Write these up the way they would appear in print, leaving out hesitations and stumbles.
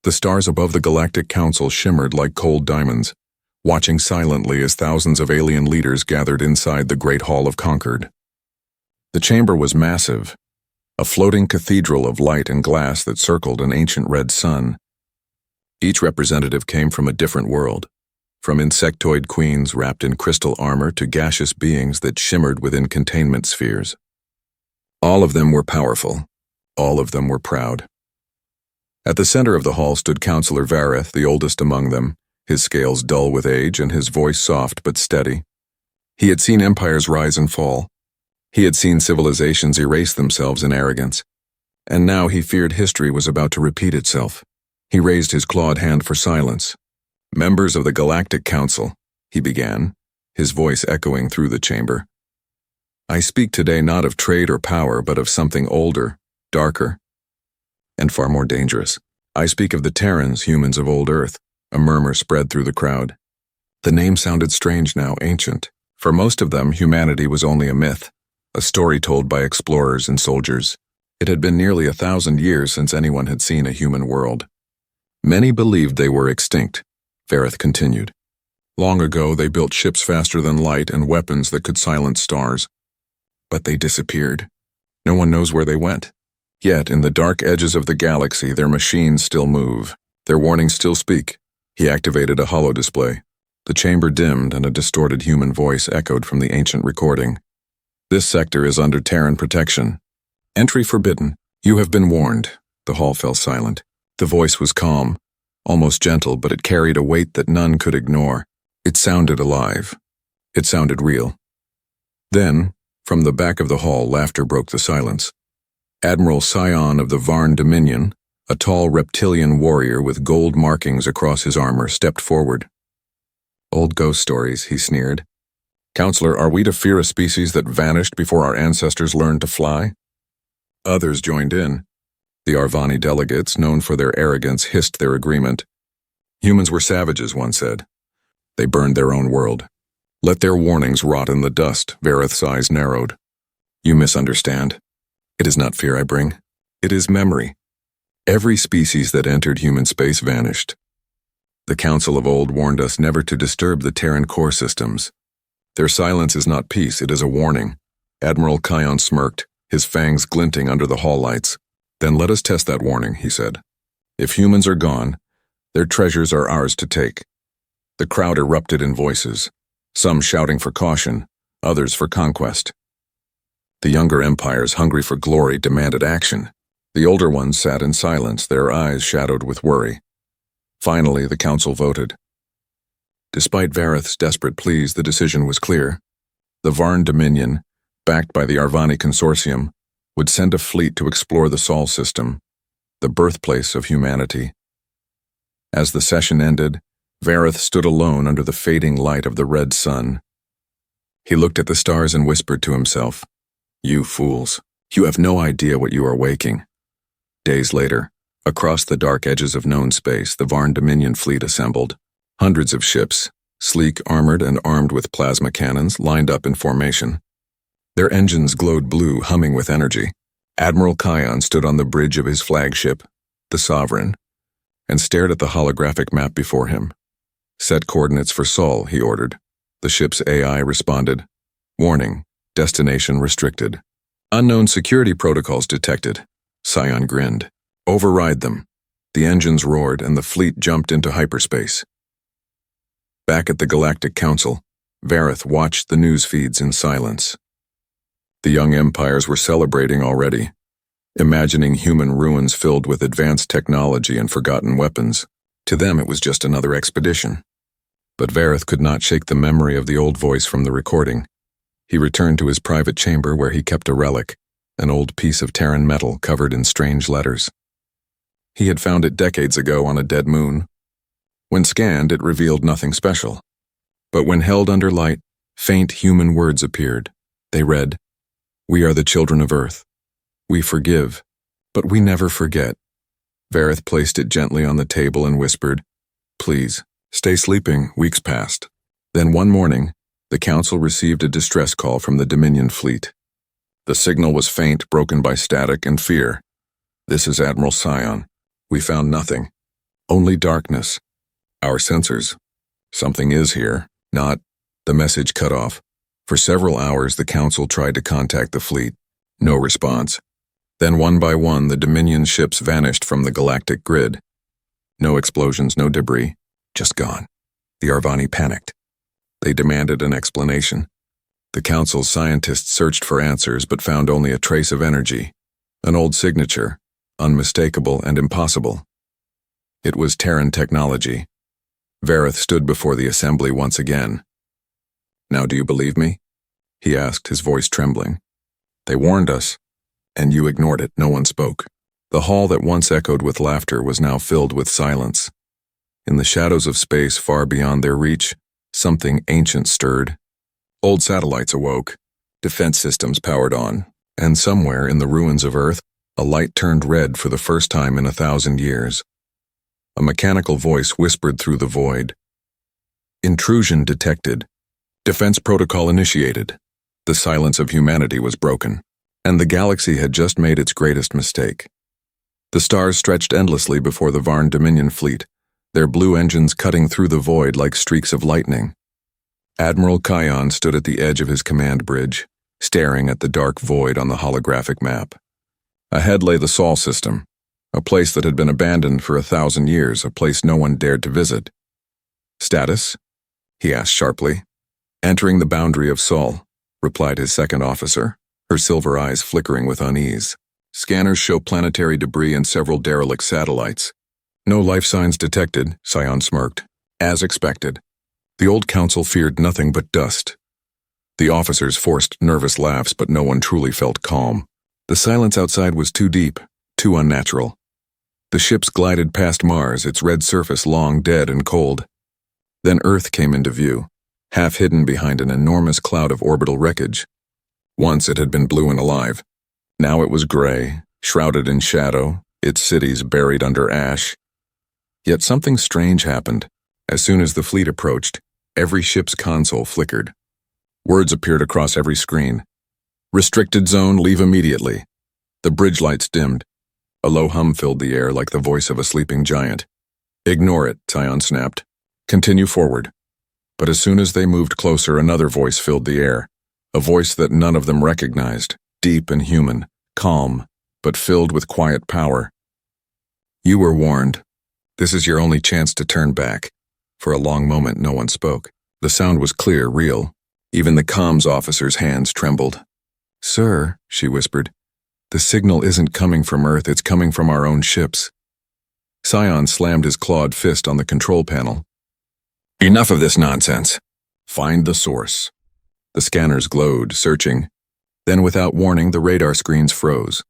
The stars above the Galactic Council shimmered like cold diamonds, watching silently as thousands of alien leaders gathered inside the Great Hall of Concord. The chamber was massive, a floating cathedral of light and glass that circled an ancient red sun. Each representative came from a different world, from insectoid queens wrapped in crystal armor to gaseous beings that shimmered within containment spheres. All of them were powerful. All of them were proud. At the center of the hall stood Counselor Vareth, the oldest among them, his scales dull with age and his voice soft but steady. He had seen empires rise and fall. He had seen civilizations erase themselves in arrogance. And now he feared history was about to repeat itself. He raised his clawed hand for silence. "Members of the Galactic Council," he began, his voice echoing through the chamber. "I speak today not of trade or power, but of something older, darker, and far more dangerous. I speak of the Terrans, humans of old Earth." A murmur spread through the crowd. The name sounded strange now, ancient. For most of them, humanity was only a myth, a story told by explorers and soldiers. It had been nearly 1,000 years since anyone had seen a human world. Many believed they were extinct, Vareth continued. Long ago, they built ships faster than light and weapons that could silence stars. But they disappeared. No one knows where they went. Yet, in the dark edges of the galaxy, their machines still move. Their warnings still speak. He activated a holodisplay. The chamber dimmed and a distorted human voice echoed from the ancient recording. "This sector is under Terran protection. Entry forbidden. You have been warned." The hall fell silent. The voice was calm, almost gentle, but it carried a weight that none could ignore. It sounded alive. It sounded real. Then, from the back of the hall, laughter broke the silence. Admiral Scion of the Varn Dominion, a tall reptilian warrior with gold markings across his armor, stepped forward. "Old ghost stories," he sneered. "Counselor, are we to fear a species that vanished before our ancestors learned to fly?" Others joined in. The Arvani delegates, known for their arrogance, hissed their agreement. "Humans were savages," one said. "They burned their own world. Let their warnings rot in the dust." Vareth's eyes narrowed. "You misunderstand. It is not fear I bring. It is memory. Every species that entered human space vanished. The Council of Old warned us never to disturb the Terran core systems. Their silence is not peace, it is a warning." Admiral Kain smirked, his fangs glinting under the hall lights. "Then let us test that warning," he said. "If humans are gone, their treasures are ours to take." The crowd erupted in voices, some shouting for caution, others for conquest. The younger empires, hungry for glory, demanded action. The older ones sat in silence, their eyes shadowed with worry. Finally, the council voted. Despite Vareth's desperate pleas, the decision was clear. The Varn Dominion, backed by the Arvani Consortium, would send a fleet to explore the Sol system, the birthplace of humanity. As the session ended, Vareth stood alone under the fading light of the red sun. He looked at the stars and whispered to himself, "You fools, you have no idea what you are waking." Days later, across the dark edges of known space, the Varn Dominion fleet assembled. Hundreds of ships, sleek, armored, and armed with plasma cannons, lined up in formation. Their engines glowed blue, humming with energy. Admiral Kain stood on the bridge of his flagship, the Sovereign, and stared at the holographic map before him. "Set coordinates for Sol," he ordered. The ship's AI responded, "Warning, destination restricted. Unknown security protocols detected." Scion grinned. "Override them." The engines roared and the fleet jumped into hyperspace. Back at the Galactic Council, Vareth watched the news feeds in silence. The young empires were celebrating already, imagining human ruins filled with advanced technology and forgotten weapons. To them it was just another expedition. But Vareth could not shake the memory of the old voice from the recording. He returned to his private chamber where he kept a relic, an old piece of Terran metal covered in strange letters. He had found it decades ago on a dead moon. When scanned, it revealed nothing special. But when held under light, faint human words appeared. They read, "We are the children of Earth. We forgive, but we never forget." Vareth placed it gently on the table and whispered, "Please, stay sleeping." Weeks passed. Then one morning, the Council received a distress call from the Dominion fleet. The signal was faint, broken by static and fear. "This is Admiral Scion. We found nothing. Only darkness. Our sensors. Something is here. Not. The message cut off. For several hours, the Council tried to contact the fleet. No response. Then one by one, the Dominion ships vanished from the galactic grid. No explosions, no debris. Just gone. The Arvani panicked. They demanded an explanation. The Council's scientists searched for answers but found only a trace of energy. An old signature, unmistakable and impossible. It was Terran technology. Vareth stood before the assembly once again. "Now do you believe me?" he asked, his voice trembling. "They warned us, and you ignored it." No one spoke. The hall that once echoed with laughter was now filled with silence. In the shadows of space far beyond their reach, something ancient stirred. Old satellites awoke, defense systems powered on, and somewhere in the ruins of Earth, a light turned red for the first time in 1,000 years. A mechanical voice whispered through the void. "Intrusion detected. Defense protocol initiated." The silence of humanity was broken, and the galaxy had just made its greatest mistake. The stars stretched endlessly before the Varn Dominion fleet, their blue engines cutting through the void like streaks of lightning. Admiral Kain stood at the edge of his command bridge, staring at the dark void on the holographic map. Ahead lay the Sol system, a place that had been abandoned for 1,000 years, a place no one dared to visit. "Status?" he asked sharply. "Entering the boundary of Sol," replied his second officer, her silver eyes flickering with unease. "Scanners show planetary debris and several derelict satellites." "No life signs detected," Sion smirked. "As expected." The old council feared nothing but dust. The officers forced nervous laughs, but no one truly felt calm. The silence outside was too deep, too unnatural. The ships glided past Mars, its red surface long dead and cold. Then Earth came into view, half hidden behind an enormous cloud of orbital wreckage. Once it had been blue and alive. Now it was gray, shrouded in shadow, its cities buried under ash. Yet something strange happened. As soon as the fleet approached, every ship's console flickered. Words appeared across every screen. "Restricted zone, leave immediately." The bridge lights dimmed. A low hum filled the air like the voice of a sleeping giant. "Ignore it," Sion snapped. "Continue forward." But as soon as they moved closer, another voice filled the air. A voice that none of them recognized, deep and human, calm, but filled with quiet power. "You were warned. This is your only chance to turn back." For a long moment, no one spoke. The sound was clear, real. Even the comms officer's hands trembled. "Sir," she whispered, "the signal isn't coming from Earth, it's coming from our own ships." Sion slammed his clawed fist on the control panel. "Enough of this nonsense. Find the source." The scanners glowed, searching. Then without warning, the radar screens froze.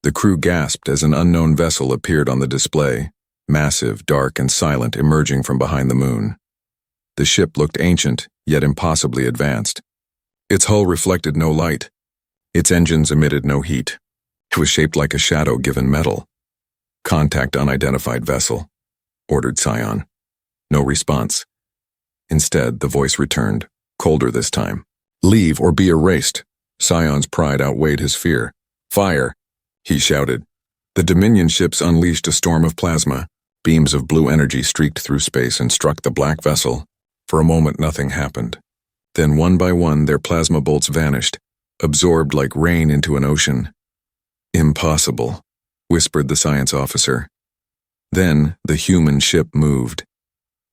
The crew gasped as an unknown vessel appeared on the display, massive, dark, and silent, emerging from behind the moon. The ship looked ancient, yet impossibly advanced. Its hull reflected no light. Its engines emitted no heat. It was shaped like a shadow given metal. "Contact unidentified vessel," ordered Sion. No response. Instead, the voice returned, colder this time. "Leave or be erased." Sion's pride outweighed his fear. "Fire!" he shouted. The Dominion ships unleashed a storm of plasma. Beams of blue energy streaked through space and struck the black vessel. For a moment, nothing happened. Then, one by one, their plasma bolts vanished, absorbed like rain into an ocean. "Impossible," whispered the science officer. Then, the human ship moved.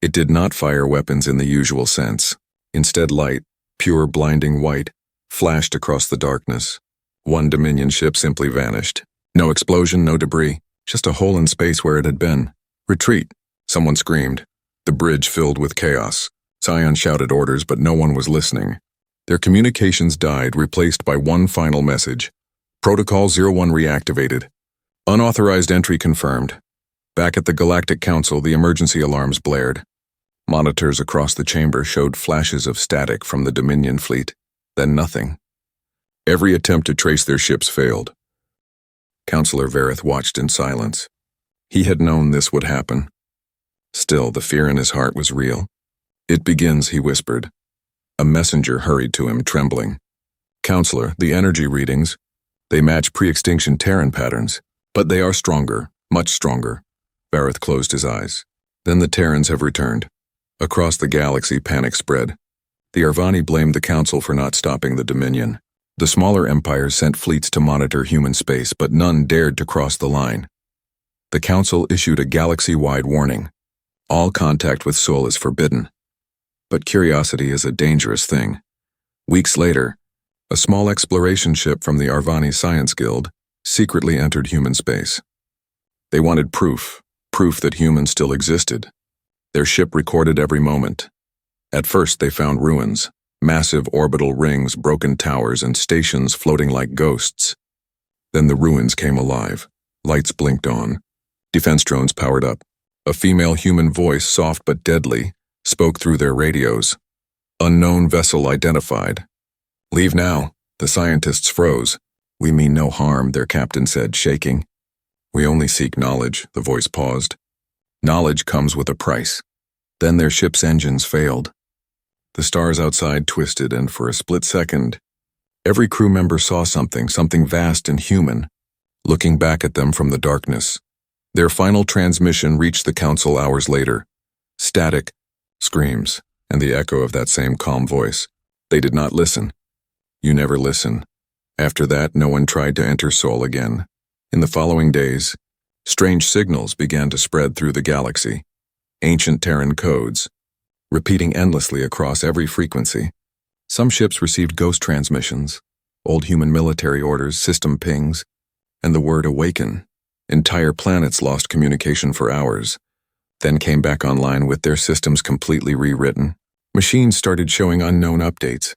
It did not fire weapons in the usual sense. Instead, light, pure blinding white, flashed across the darkness. One Dominion ship simply vanished. No explosion, no debris, just a hole in space where it had been. "Retreat," someone screamed. The bridge filled with chaos. Sion shouted orders, but no one was listening. Their communications died, replaced by one final message. "Protocol 01 reactivated. Unauthorized entry confirmed." Back at the Galactic Council, the emergency alarms blared. Monitors across the chamber showed flashes of static from the Dominion fleet, then nothing. Every attempt to trace their ships failed. Counselor Vareth watched in silence. He had known this would happen. Still, the fear in his heart was real. "It begins," he whispered. A messenger hurried to him, trembling. "Counselor, the energy readings, they match pre-extinction Terran patterns, but they are stronger, much stronger. Vareth closed his eyes. Then the Terrans have returned. Across the galaxy, panic spread. The Arvani blamed the Council for not stopping the Dominion. The smaller empires sent fleets to monitor human space, but none dared to cross the line. The Council issued a galaxy-wide warning. All contact with Sol is forbidden. But curiosity is a dangerous thing. Weeks later, a small exploration ship from the Arvani Science Guild secretly entered human space. They wanted proof that humans still existed. Their ship recorded every moment. At first they found ruins, massive orbital rings, broken towers, and stations floating like ghosts. Then the ruins came alive. Lights blinked on. Defense drones powered up. A female human voice, soft but deadly, spoke through their radios. Unknown vessel identified. Leave now. The scientists froze. We mean no harm, their captain said, shaking. We only seek knowledge, the voice paused. Knowledge comes with a price. Then their ship's engines failed. The stars outside twisted, and for a split second, every crew member saw something vast and human, looking back at them from the darkness. Their final transmission reached the Council hours later. Static, screams, and the echo of that same calm voice. They did not listen. You never listen. After that, no one tried to enter Sol again. In the following days, strange signals began to spread through the galaxy. Ancient Terran codes, repeating endlessly across every frequency. Some ships received ghost transmissions, old human military orders, system pings, and the word awaken. Entire planets lost communication for hours, then came back online with their systems completely rewritten. Machines started showing unknown updates.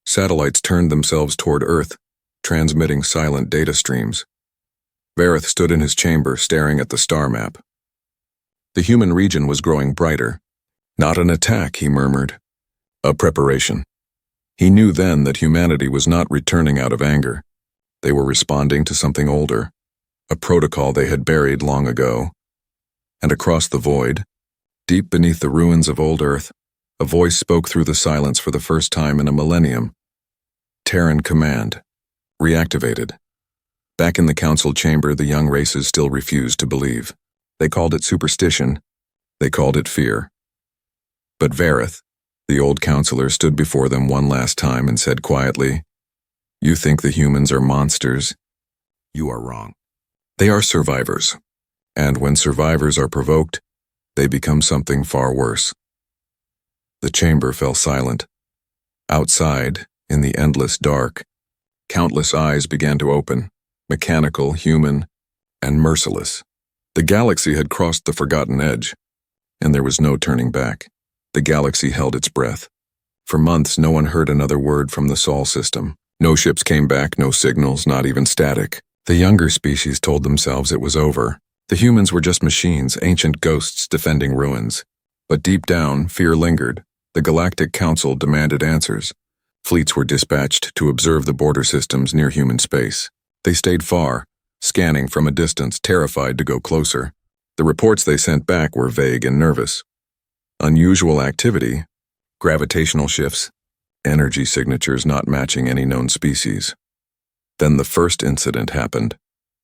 Satellites turned themselves toward Earth, transmitting silent data streams. Vareth stood in his chamber, staring at the star map. The human region was growing brighter. Not an attack, he murmured. A preparation. He knew then that humanity was not returning out of anger. They were responding to something older, a protocol they had buried long ago. And across the void, deep beneath the ruins of old Earth, a voice spoke through the silence for the first time in a millennium. Terran command. Reactivated. Back in the Council chamber, the young races still refused to believe. They called it superstition. They called it fear. But Vareth, the old counselor, stood before them one last time and said quietly, "You think the humans are monsters? You are wrong. They are survivors. And when survivors are provoked, they become something far worse." The chamber fell silent. Outside, in the endless dark, countless eyes began to open, mechanical, human, and merciless. The galaxy had crossed the forgotten edge, and there was no turning back. The galaxy held its breath. For months, no one heard another word from the Sol system. No ships came back, no signals, not even static. The younger species told themselves it was over. The humans were just machines, ancient ghosts defending ruins. But deep down, fear lingered. The Galactic Council demanded answers. Fleets were dispatched to observe the border systems near human space. They stayed far, scanning from a distance, terrified to go closer. The reports they sent back were vague and nervous. Unusual activity, gravitational shifts, energy signatures not matching any known species. Then the first incident happened.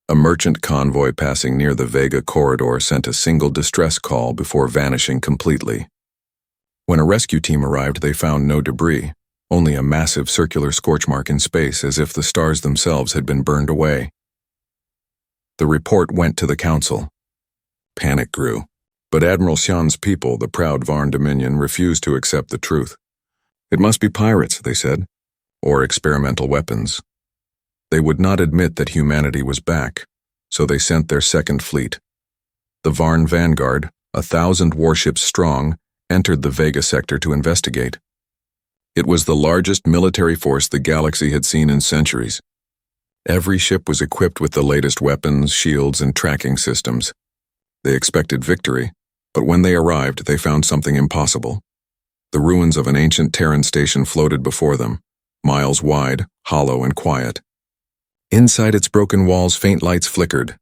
A merchant convoy passing near the Vega corridor sent a single distress call before vanishing completely. When a rescue team arrived, they found no debris, only a massive circular scorch mark in space, as if the stars themselves had been burned away. The report went to the Council. Panic grew. But Admiral Xian's people, the proud Varn Dominion, refused to accept the truth. It must be pirates, they said, or experimental weapons. They would not admit that humanity was back, so they sent their second fleet. The Varn Vanguard, 1,000 warships strong, entered the Vega sector to investigate. It was the largest military force the galaxy had seen in centuries. Every ship was equipped with the latest weapons, shields, and tracking systems. They expected victory, but when they arrived, they found something impossible. The ruins of an ancient Terran station floated before them, miles wide, hollow, and quiet. Inside its broken walls, faint lights flickered.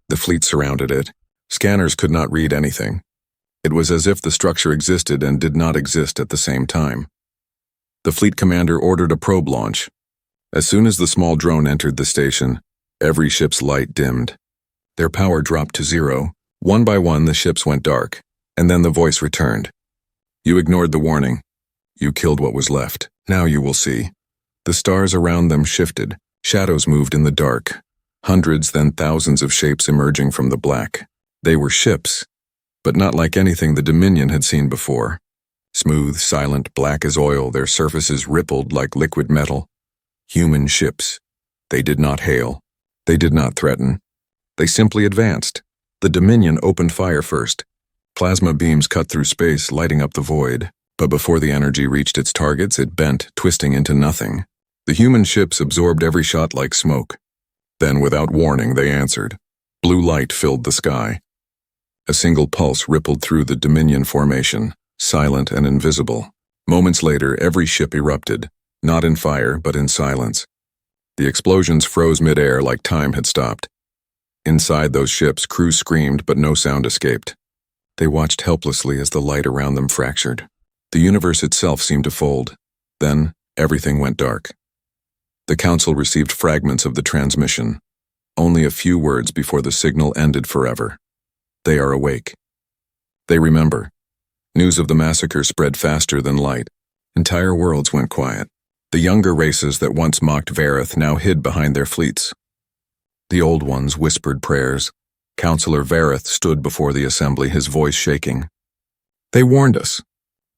The fleet surrounded it. Scanners could not read anything. It was as if the structure existed and did not exist at the same time. The fleet commander ordered a probe launch. As soon as the small drone entered the station, every ship's light dimmed. Their power dropped to zero, One by one, the ships went dark, and then the voice returned. You ignored the warning. You killed what was left. Now you will see. The stars around them shifted. Shadows moved in the dark. Hundreds, then thousands of shapes emerging from the black. They were ships, but not like anything the Dominion had seen before. Smooth, silent, black as oil, their surfaces rippled like liquid metal. Human ships. They did not hail. They did not threaten. They simply advanced. The Dominion opened fire first. Plasma beams cut through space, lighting up the void. But before the energy reached its targets, it bent, twisting into nothing. The human ships absorbed every shot like smoke. Then, without warning, they answered. Blue light filled the sky. A single pulse rippled through the Dominion formation, silent and invisible. Moments later, every ship erupted, not in fire, but in silence. The explosions froze mid-air like time had stopped. Inside those ships, crews screamed, but no sound escaped. They watched helplessly as the light around them fractured. The universe itself seemed to fold. Then, everything went dark. The Council received fragments of the transmission, only a few words before the signal ended forever. They are awake. They remember. News of the massacre spread faster than light. Entire worlds went quiet. The younger races that once mocked Vareth now hid behind their fleets. The old ones whispered prayers. Counselor Vareth stood before the assembly, his voice shaking. They warned us.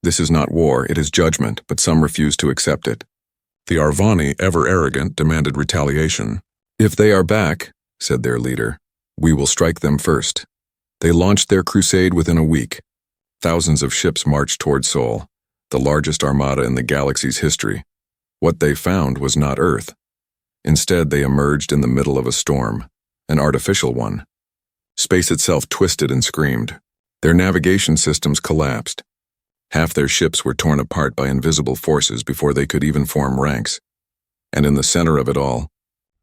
This is not war, it is judgment, but some refused to accept it. The Arvani, ever arrogant, demanded retaliation. If they are back, said their leader, we will strike them first. They launched their crusade within a week. Thousands of ships marched toward Sol, the largest armada in the galaxy's history. What they found was not Earth. Instead, they emerged in the middle of a storm, an artificial one. Space itself twisted and screamed. Their navigation systems collapsed. Half their ships were torn apart by invisible forces before they could even form ranks. And in the center of it all,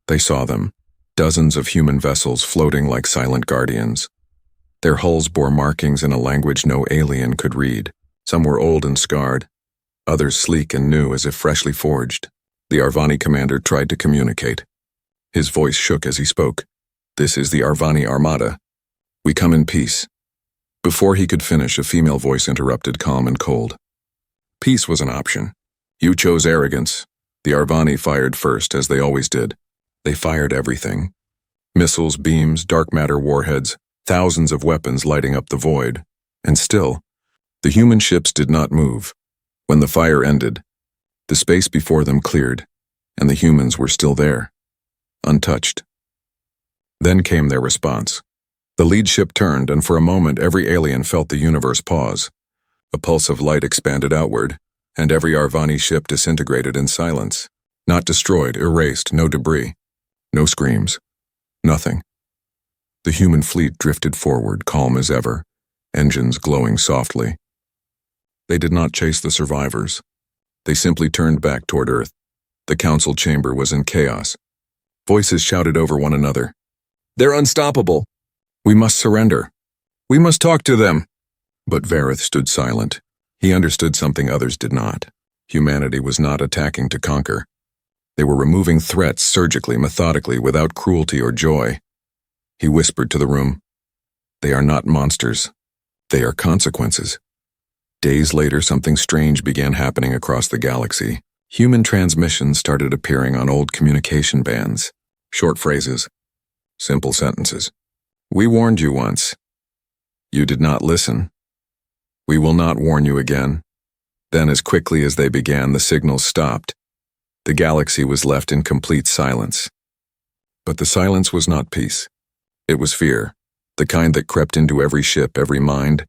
they saw them, dozens of human vessels floating like silent guardians. Their hulls bore markings in a language no alien could read. Some were old and scarred, others sleek and new as if freshly forged. The Arvani commander tried to communicate. His voice shook as he spoke. This is the Arvani Armada. We come in peace. Before he could finish, a female voice interrupted, calm and cold. Peace was an option. You chose arrogance. The Arvani fired first, as they always did. They fired everything. Missiles, beams, dark matter warheads, thousands of weapons lighting up the void. And still, the human ships did not move. When the fire ended, the space before them cleared, and the humans were still there, untouched. Then came their response. The lead ship turned, and for a moment every alien felt the universe pause. A pulse of light expanded outward, and every Arvani ship disintegrated in silence. Not destroyed, erased, no debris. No screams. Nothing. The human fleet drifted forward, calm as ever, engines glowing softly. They did not chase the survivors. They simply turned back toward Earth. The council chamber was in chaos. Voices shouted over one another. They're unstoppable. We must surrender. We must talk to them. But Vareth stood silent. He understood something others did not. Humanity was not attacking to conquer. They were removing threats surgically, methodically, without cruelty or joy. He whispered to the room. They are not monsters. They are consequences. Days later, something strange began happening across the galaxy. Human transmissions started appearing on old communication bands. Short phrases. Simple sentences. We warned you once. You did not listen. We will not warn you again. Then, as quickly as they began, the signals stopped. The galaxy was left in complete silence. But the silence was not peace. It was fear, the kind that crept into every ship, every mind,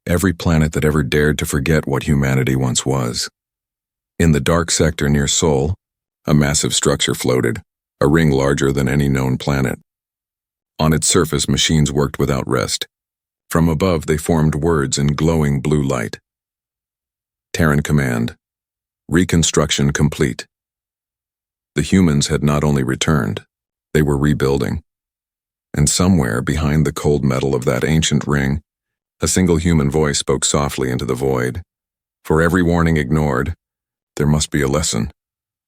every planet that ever dared to forget what humanity once was. In the dark sector near Sol, a massive structure floated, a ring larger than any known planet. On its surface, machines worked without rest. From above, they formed words in glowing blue light. Terran command. Reconstruction complete. The humans had not only returned, they were rebuilding. And somewhere behind the cold metal of that ancient ring, a single human voice spoke softly into the void. For every warning ignored, there must be a lesson.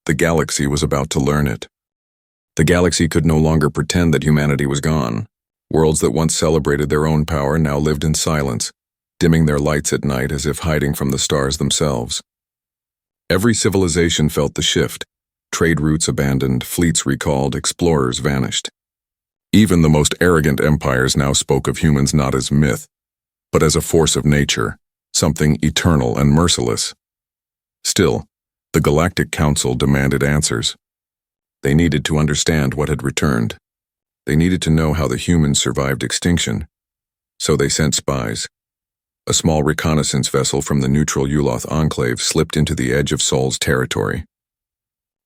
The galaxy was about to learn it. The galaxy could no longer pretend that humanity was gone. Worlds that once celebrated their own power now lived in silence, dimming their lights at night as if hiding from the stars themselves. Every civilization felt the shift. Trade routes abandoned, fleets recalled, explorers vanished. Even the most arrogant empires now spoke of humans not as myth, but as a force of nature, something eternal and merciless. Still, the Galactic Council demanded answers. They needed to understand what had returned. They needed to know how the humans survived extinction. So they sent spies. A small reconnaissance vessel from the neutral Uloth enclave slipped into the edge of Sol's territory.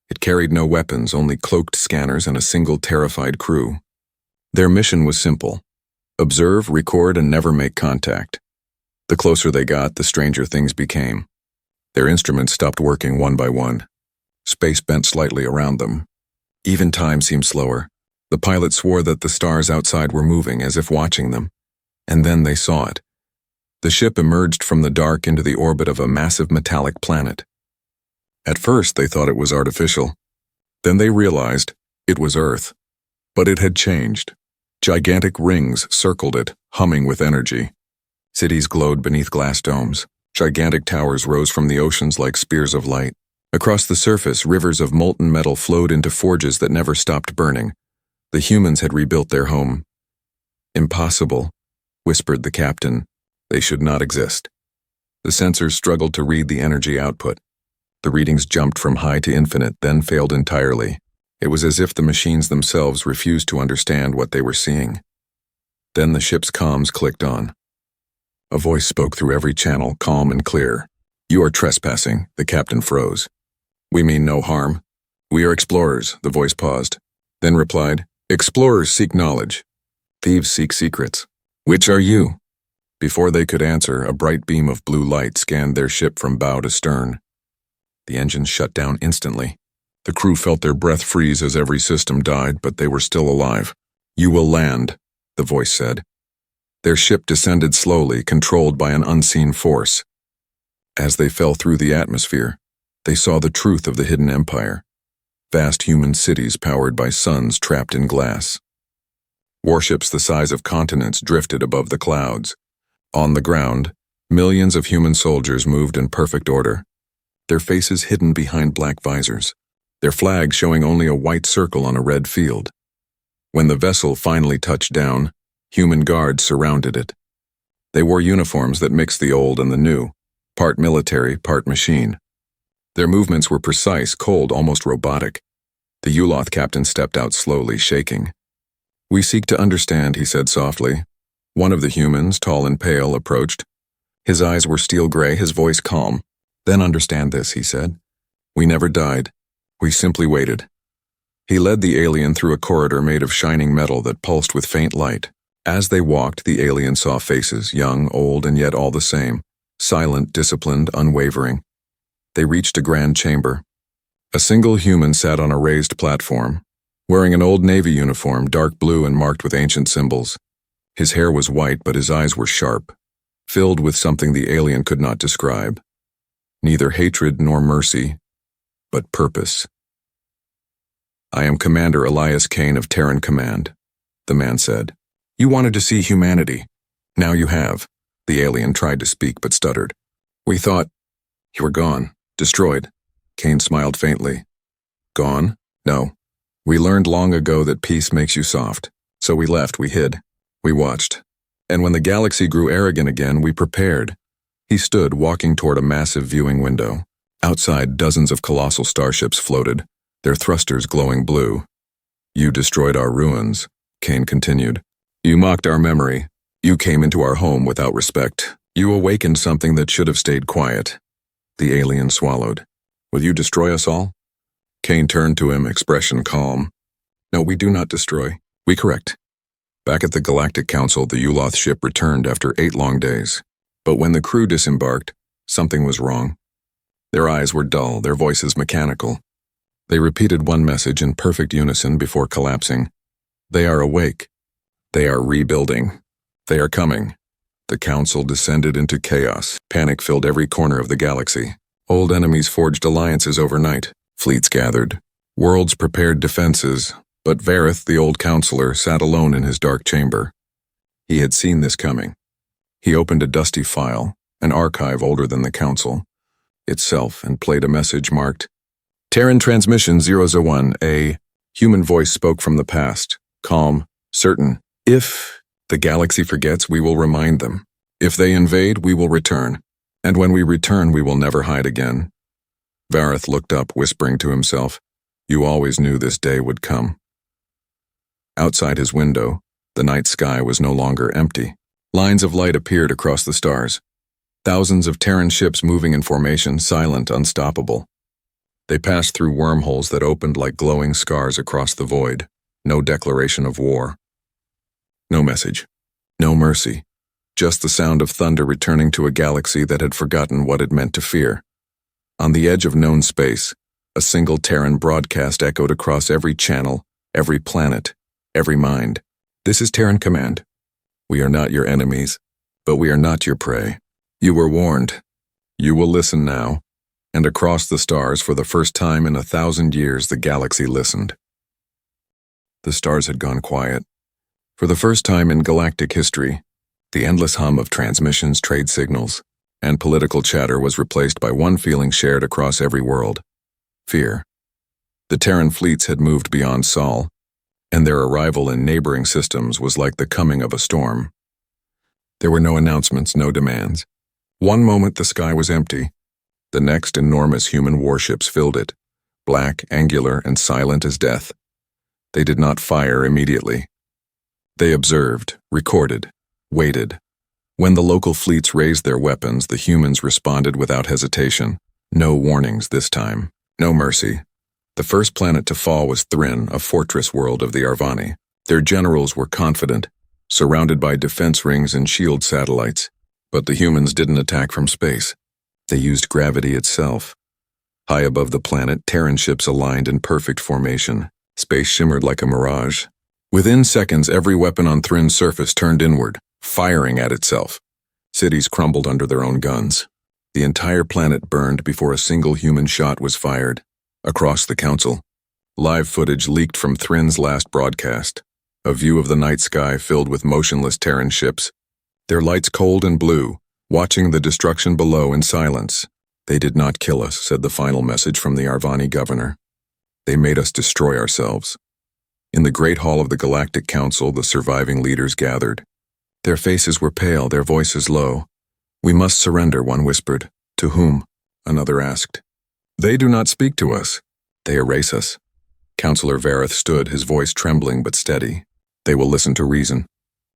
It carried no weapons, only cloaked scanners and a single terrified crew. Their mission was simple: observe, record, and never make contact. The closer they got, the stranger things became. Their instruments stopped working one by one. Space bent slightly around them. Even time seemed slower. The pilot swore that the stars outside were moving, as if watching them. And then they saw it. The ship emerged from the dark into the orbit of a massive metallic planet. At first, they thought it was artificial. Then they realized it was Earth. But it had changed. Gigantic rings circled it, humming with energy. Cities glowed beneath glass domes. Gigantic towers rose from the oceans like spears of light. Across the surface, rivers of molten metal flowed into forges that never stopped burning. The humans had rebuilt their home. Impossible, whispered the captain. They should not exist. The sensors struggled to read the energy output. The readings jumped from high to infinite, then failed entirely. It was as if the machines themselves refused to understand what they were seeing. Then the ship's comms clicked on. A voice spoke through every channel, calm and clear. "You are trespassing," the captain froze. "We mean no harm. We are explorers," the voice paused, then replied, "Explorers seek knowledge. Thieves seek secrets. Which are you?" Before they could answer, a bright beam of blue light scanned their ship from bow to stern. The engines shut down instantly. The crew felt their breath freeze as every system died, but they were still alive. "You will land," the voice said. Their ship descended slowly, controlled by an unseen force. As they fell through the atmosphere, they saw the truth of the hidden empire. Vast human cities powered by suns trapped in glass. Warships the size of continents drifted above the clouds. On the ground, millions of human soldiers moved in perfect order, their faces hidden behind black visors, their flags showing only a white circle on a red field. When the vessel finally touched down, human guards surrounded it. They wore uniforms that mixed the old and the new, part military, part machine. Their movements were precise, cold, almost robotic. The Uloth captain stepped out slowly, shaking. "We seek to understand," he said softly. One of the humans, tall and pale, approached. His eyes were steel gray, his voice calm. "Then understand this," he said. "We never died. We simply waited." He led the alien through a corridor made of shining metal that pulsed with faint light. As they walked, the alien saw faces, young, old, and yet all the same, silent, disciplined, unwavering. They reached a grand chamber. A single human sat on a raised platform, wearing an old Navy uniform, dark blue and marked with ancient symbols. His hair was white, but his eyes were sharp, filled with something the alien could not describe. Neither hatred nor mercy, but purpose. "I am Commander Elias Kain of Terran Command," the man said. "You wanted to see humanity. Now you have." The alien tried to speak but stuttered. "We thought you were gone, destroyed." Kain smiled faintly. "Gone? No. We learned long ago that peace makes you soft. So we left, we hid. We watched. And when the galaxy grew arrogant again, we prepared." He stood, walking toward a massive viewing window. Outside, dozens of colossal starships floated, their thrusters glowing blue. "You destroyed our ruins," Kain continued. "You mocked our memory. You came into our home without respect. You awakened something that should have stayed quiet." The alien swallowed. "Will you destroy us all?" Kain turned to him, expression calm. "No, we do not destroy. We correct." Back at the Galactic Council, the Uloth ship returned after 8 long days. But when the crew disembarked, something was wrong. Their eyes were dull, their voices mechanical. They repeated one message in perfect unison before collapsing. "They are awake. They are rebuilding. They are coming." The council descended into chaos. Panic filled every corner of the galaxy. Old enemies forged alliances overnight. Fleets gathered. Worlds prepared defenses. But Varith, the old counselor, sat alone in his dark chamber. He had seen this coming. He opened a dusty file, an archive older than the council itself, and played a message marked, Terran Transmission 001, a human voice spoke from the past, calm, certain. If the galaxy forgets, we will remind them. If they invade, we will return. And when we return, we will never hide again. Varith looked up, whispering to himself, You always knew this day would come. Outside his window, the night sky was no longer empty. Lines of light appeared across the stars. Thousands of Terran ships moving in formation, silent, unstoppable. They passed through wormholes that opened like glowing scars across the void. No declaration of war. No message. No mercy. Just the sound of thunder returning to a galaxy that had forgotten what it meant to fear. On the edge of known space, a single Terran broadcast echoed across every channel, every planet, every mind. This is Terran Command. We are not your enemies, but we are not your prey. You were warned. You will listen now. And across the stars, for the first time in 1,000 years, the galaxy listened. The stars had gone quiet. For the first time in galactic history, the endless hum of transmissions, trade signals, and political chatter was replaced by one feeling shared across every world: fear. The Terran fleets had moved beyond Sol, and their arrival in neighboring systems was like the coming of a storm. There were no announcements, no demands. One moment the sky was empty. The next, enormous human warships filled it, black, angular, and silent as death. They did not fire immediately. They observed, recorded, waited. When the local fleets raised their weapons, the humans responded without hesitation. No warnings this time. No mercy. The first planet to fall was Thrin, a fortress world of the Arvani. Their generals were confident, surrounded by defense rings and shield satellites. But the humans didn't attack from space. They used gravity itself. High above the planet, Terran ships aligned in perfect formation. Space shimmered like a mirage. Within seconds, every weapon on Thrin's surface turned inward, firing at itself. Cities crumbled under their own guns. The entire planet burned before a single human shot was fired. Across the council, live footage leaked from Thrin's last broadcast. A view of the night sky filled with motionless Terran ships, their lights cold and blue, watching the destruction below in silence. They did not kill us, said the final message from the Arvani governor. They made us destroy ourselves. In the great hall of the Galactic Council, the surviving leaders gathered. Their faces were pale, their voices low. We must surrender, one whispered. To whom? Another asked. They do not speak to us. They erase us. Counselor Varith stood, his voice trembling but steady. They will listen to reason.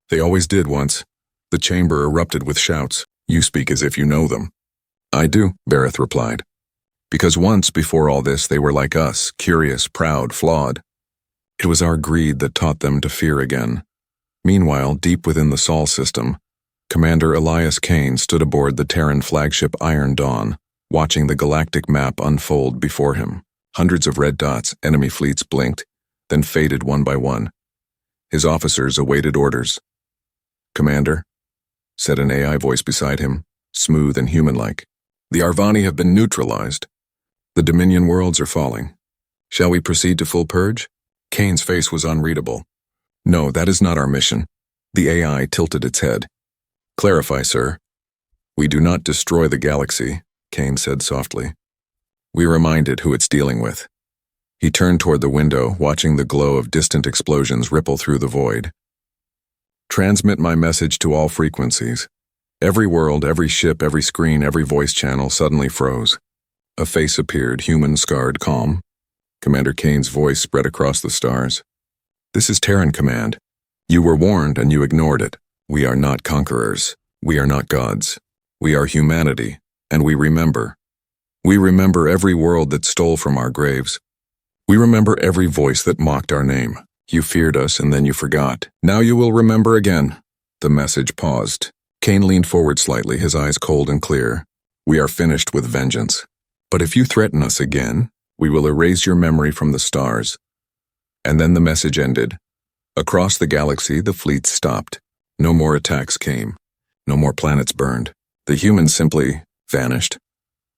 They always did once. The chamber erupted with shouts. You speak as if you know them. I do, Varith replied. Because once, before all this, they were like us, curious, proud, flawed. It was our greed that taught them to fear again. Meanwhile, deep within the Sol system, Commander Elias Kain stood aboard the Terran flagship Iron Dawn, watching the galactic map unfold before him. Hundreds of red dots, enemy fleets blinked, then faded one by one. His officers awaited orders. Commander, said an AI voice beside him, smooth and human-like. The Arvani have been neutralized. The Dominion worlds are falling. Shall we proceed to full purge? Kain's face was unreadable. No, that is not our mission. The AI tilted its head. Clarify, sir. We do not destroy the galaxy, Kain said softly. We remind it who it's dealing with. He turned toward the window, watching the glow of distant explosions ripple through the void. Transmit my message to all frequencies. Every world, every ship, every screen, every voice channel suddenly froze. A face appeared, human, scarred, calm. Commander Kain's voice spread across the stars. This is Terran Command. You were warned and you ignored it. We are not conquerors. We are not gods. We are humanity, and we remember. We remember every world that stole from our graves. We remember every voice that mocked our name. You feared us and then you forgot. Now you will remember again. The message paused. Kain leaned forward slightly, his eyes cold and clear. We are finished with vengeance. But if you threaten us again, we will erase your memory from the stars. And then the message ended. Across the galaxy, the fleets stopped. No more attacks came. No more planets burned. The humans simply vanished.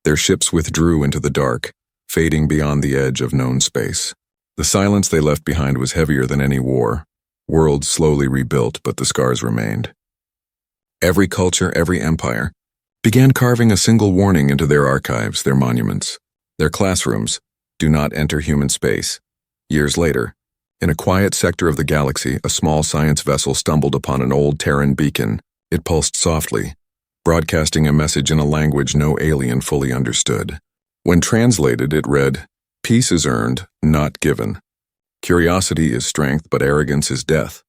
Their ships withdrew into the dark, fading beyond the edge of known space. The silence they left behind was heavier than any war. Worlds slowly rebuilt, but the scars remained. Every culture, every empire, began carving a single warning into their archives, their monuments, their classrooms. Do not enter human space. Years later, in a quiet sector of the galaxy, a small science vessel stumbled upon an old Terran beacon. It pulsed softly, broadcasting a message in a language no alien fully understood. When translated, it read, "Peace is earned, not given. Curiosity is strength, but arrogance is death."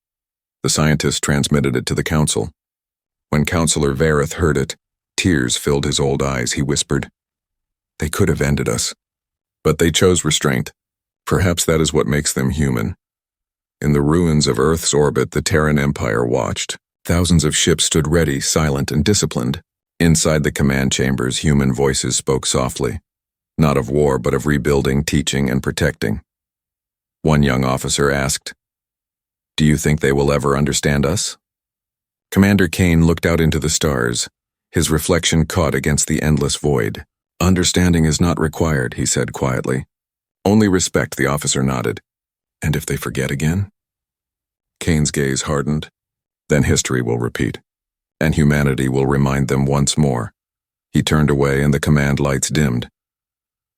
The scientist transmitted it to the council. When Counselor Vareth heard it, tears filled his old eyes. He whispered, "They could have ended us, but they chose restraint. Perhaps that is what makes them human." In the ruins of Earth's orbit, the Terran Empire watched. Thousands of ships stood ready, silent and disciplined. Inside the command chambers, human voices spoke softly, not of war, but of rebuilding, teaching, and protecting. One young officer asked, "Do you think they will ever understand us?" Commander Kain looked out into the stars, his reflection caught against the endless void. "Understanding is not required," he said quietly. "Only respect," the officer nodded. "And if they forget again?" Kain's gaze hardened. "Then history will repeat, and humanity will remind them once more." He turned away and the command lights dimmed.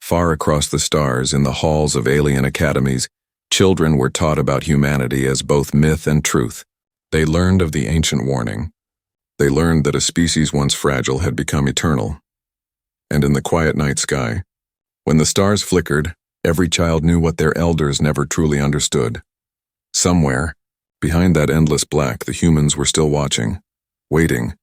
Far across the stars, in the halls of alien academies, children were taught about humanity as both myth and truth. They learned of the ancient warning. They learned that a species once fragile had become eternal. And in the quiet night sky, when the stars flickered, every child knew what their elders never truly understood. Somewhere, behind that endless black, the humans were still watching, waiting,